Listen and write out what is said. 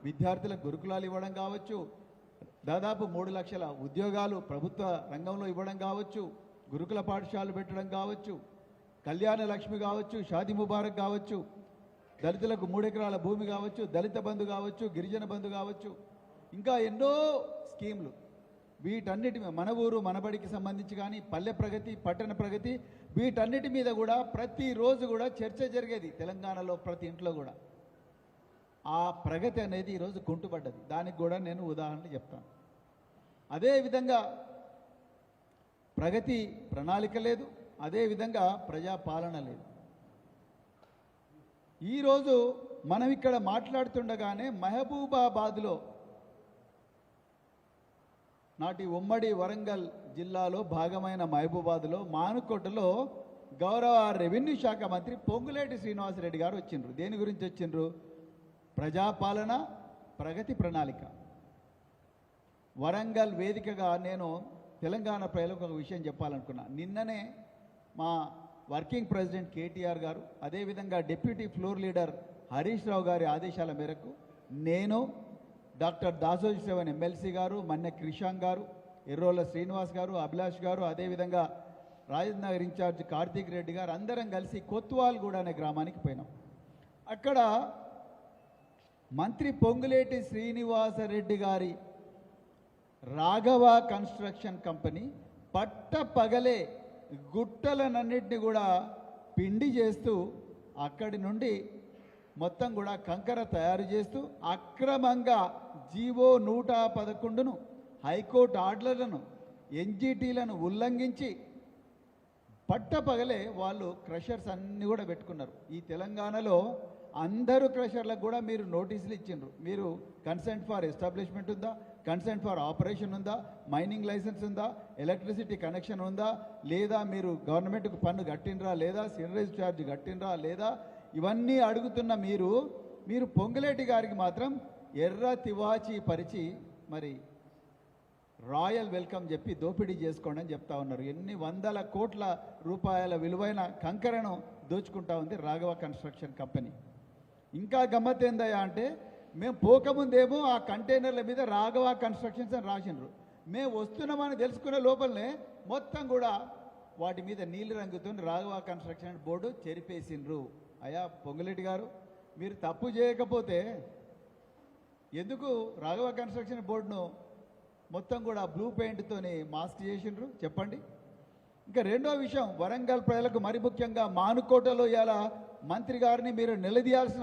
విద్యార్థులకు గురుకులాలు ఇవ్వడం కావచ్చు, దాదాపు 3 లక్షల ఉద్యోగాలు ప్రభుత్వ రంగంలో ఇవ్వడం కావచ్చు, గురుకుల పాఠశాలలు పెట్టడం కావచ్చు, కళ్యాణ లక్ష్మి కావచ్చు, షాదీ ముబారక్ కావచ్చు, దళితులకు 3 ఎకరాల భూమి కావచ్చు, దళిత బంధు కావచ్చు, గిరిజన బంధు కావచ్చు, ఇంకా ఎన్నో స్కీములు. వీటన్నిటి మన ఊరు మనబడికి సంబంధించి కానీ పల్లె ప్రగతి, పట్టణ ప్రగతి, వీటన్నిటి మీద కూడా ప్రతిరోజు కూడా చర్చ జరిగేది తెలంగాణలో ప్రతి ఇంట్లో కూడా. ఆ ప్రగతి అనేది ఈరోజు కుంటుపడ్డది. దానికి కూడా నేను ఉదాహరణ చెప్తాను. అదేవిధంగా ప్రగతి ప్రణాళిక లేదు, అదేవిధంగా ప్రజాపాలన లేదు. ఈరోజు మనం ఇక్కడ మాట్లాడుతుండగానే మహబూబాబాద్లో, నాటి ఉమ్మడి వరంగల్ జిల్లాలో భాగమైన మహబూబాబాద్లో మానుకోటలో గౌరవ రెవెన్యూ శాఖ మంత్రి పొంగులేటి శ్రీనివాసరెడ్డి గారు వచ్చిండ్రు. దేని గురించి వచ్చిండ్రు? ప్రజాపాలన, ప్రగతి ప్రణాళిక. వరంగల్ వేదికగా నేను తెలంగాణ ప్రజలకు ఒక విషయం చెప్పాలనుకున్నా. నిన్ననే మా వర్కింగ్ ప్రెసిడెంట్ కేటీఆర్ గారు, అదేవిధంగా deputy floor leader Harish Rao గారి ఆదేశాల మేరకు నేను, డాక్టర్ దాసోజీ శ్రవణ్ ఎమ్మెల్సీ గారు, మన్నె క్రిషాంగ్ గారు, ఎర్రోల శ్రీనివాస్ గారు, అభిలాష్ గారు, అదేవిధంగా రాజేంద్ర నగర్ ఇన్ఛార్జ్ కార్తీక్ రెడ్డి గారు అందరం కలిసి కొత్వాల్గూడ అనే గ్రామానికి పోయినాం. అక్కడ మంత్రి పొంగులేటి శ్రీనివాసరెడ్డి గారి రాఘవ కన్స్ట్రక్షన్ కంపెనీ పట్ట పగలే గుట్టలనన్నింటినీ కూడా పిండి చేస్తూ అక్కడి నుండి మొత్తం కూడా కంకర తయారు చేస్తూ అక్రమంగా జీవో 111ను, హైకోర్టు ఆర్డర్లను, ఎన్జిటీలను ఉల్లంఘించి పట్టపగలే వాళ్ళు క్రషర్స్ అన్నీ కూడా పెట్టుకున్నారు. ఈ తెలంగాణలో అందరూ క్రషర్లకు కూడా మీరు నోటీసులు ఇచ్చిండ్రు. మీరు కన్సెంట్ ఫర్ ఎస్టాబ్లిష్మెంట్ ఉందా, కన్సెంట్ ఫర్ ఆపరేషన్ ఉందా, మైనింగ్ లైసెన్స్ ఉందా, ఎలక్ట్రిసిటీ కనెక్షన్ ఉందా లేదా, మీరు గవర్నమెంట్కు పన్ను కట్టినరా లేదా, సినరేజ్ ఛార్జ్ కట్టినరా లేదా, ఇవన్నీ అడుగుతున్న మీరు పొంగులేటి గారికి మాత్రం ఎర్ర తివాచి పరిచి మరి రాయల్ వెల్కమ్ చెప్పి దోపిడీ చేసుకోండి అని చెప్తా ఉన్నారు. ఎన్ని వందల కోట్ల రూపాయల విలువైన కంకరను దోచుకుంటా ఉంది రాఘవ కన్స్ట్రక్షన్ కంపెనీ. ఇంకా గమ్మత్ ఏందయ్యా అంటే, మేము పోకముందేమో ఆ కంటైనర్ల మీద రాఘవ కన్స్ట్రక్షన్స్ అని రాసిండ్రు. మేము వస్తున్నామని తెలుసుకునే లోపలనే మొత్తం కూడా వాటి మీద నీలి రంగుతో రాఘవ కన్స్ట్రక్షన్ బోర్డు చెరిపేసిండ్రు. అయ్యా పొంగులేటి గారు, మీరు తప్పు చేయకపోతే ఎందుకు రాఘవ కన్స్ట్రక్షన్ బోర్డును మొత్తం కూడా బ్లూ పెయింట్తోని మాస్క్ చేసిండ్రు చెప్పండి. ఇంకా రెండో విషయం, వరంగల్ ప్రజలకు మరి ముఖ్యంగా మానుకోటలో ఇలా మంత్రి గారిని మీరు నిలదీయాల్సిన